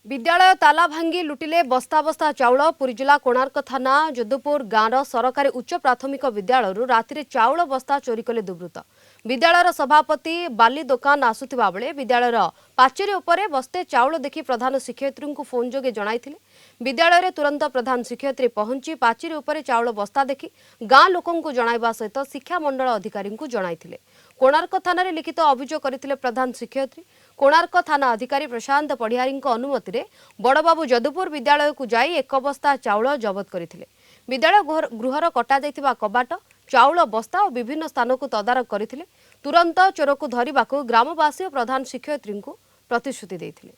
विद्यालय ताला भांगी लुटिले बस्ता बस्ता चाउल पुरी जिला कोणार्क थाना जोधपुर गाँवर सरकारी उच्च प्राथमिक विद्यालय राति चाउल बस्ता चोरी कले दुर्वृत्त। विद्यालयर सभापति बाली दोकान आसुथिबा बेले विद्यालयर पाचेरी उपरे बस्ते चाउल देखि प्रधान शिक्षयित्री को फोन जोगे जणाइथिले। विद्यालय तुरंत प्रधान शिक्षयित्री पहुंची पाचेरी उपरे चाउल बस्ता देखि गाँ लोकंकु जणाइबा सहित शिक्षा मंडल अधिकारी को जणाइथिले। कोणार्क थाना लिखित अभियोग करथिले प्रधान शिक्षयित्री। कोणार्क थाना अधिकारी प्रशांत पढ़ियारी अनुमति रे बड़बाबू जदुपुर विद्यालय को जाई एक बस्ता चाउल जबत करथिले। विद्यालय गृहर कटा जाइथिबा कबाट चाउल बस्ता और विभिन्न स्थान को तदारख करथिले। तुरंत चोर को धरिबाकू ग्रामवासी और प्रधान शिक्षयित्री को प्रतिश्रुति देथिले।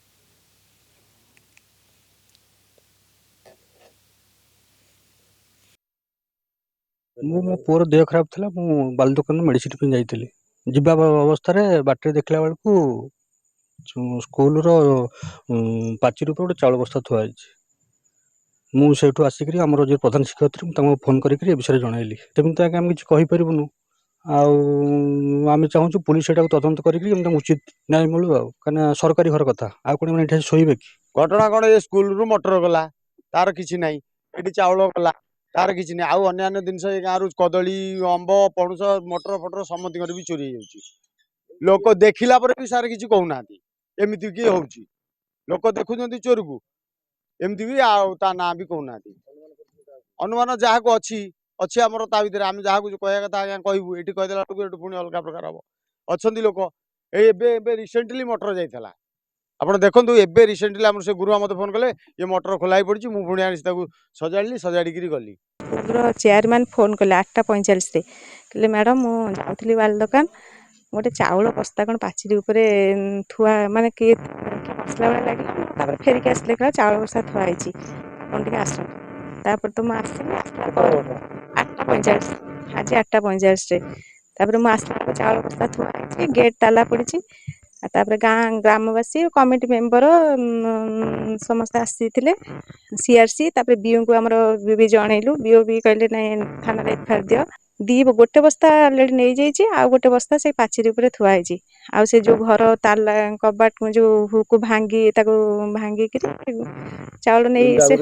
मो पुअर देह खराब था बाल दुकान मेडिसिन पे जाइली जीवा अवस्था बाटर देखला बेलू स्कूल पाचेरी गोटे चाउल बस्ता थुआई मुझे आसिक आम जो प्रधान शिक्षयित्री फोन करके विषय जनइली तेमती तो आम किसी कहीपरूनु आम चाहूँ पुलिस यहाँ तदंत करके उचित न्याय मिलू आ सरकारी घर कथा आ कौन मैंने शोबे कि घटना कौन ये स्कूल रु मटर गला तार किसी ना ये चाउल गला तार किसी ना आउ अन्य जिनस गाँव कदली अंब पणुस मटर फटर समति भी चोरी हो लोक देखला भी सार किसी कहना एमती कि हो लोक देखुं चोर को एमती भी ता ना भी कहना अनुमान जहाँ को अच्छी आमर ता भर आम जहाँ कह कथा आज्ञा कहूँ ये कहीदेला पुणी अलग प्रकार हम अच्छा लोक ये रिसेंटली मटर जाइला आप देखो एवं रिसेंटली आम से गुरुआ मत फोन कले ये मटर खोलाई पड़ी मुझे पुणी आनी सजाड़ी सजाड़ी गली चेयरमैन फोन कले 8:45 कहले मैडम मु जाऊली बाल दुकान गोटे चाउल बस्ता कौन पाचेरी उपरे थुआ माने किए बसला बेला लगे फेरिक आसले कह चाउल बस्ता थुआई कौन टे आस तो मुझे आसली 8:45 आज 8:45 मुझे चाउल बस्ता थुआई गेट ताला पड़ी गाँ ग्रामवासी कमिटी मेंबर समस्त आसी सीआरसी बीओ को आमर भी जनइलु बीओ भी कहले ना थाना एफआईआर दियो दी गोटे बस्ता अलरेडी नहीं जाइए आ गोटे बस्ता से पाचेरी उपरे थुआई आ से जो घर ताला कबाट जो हुक भांगी भांगी चाउल नहीं से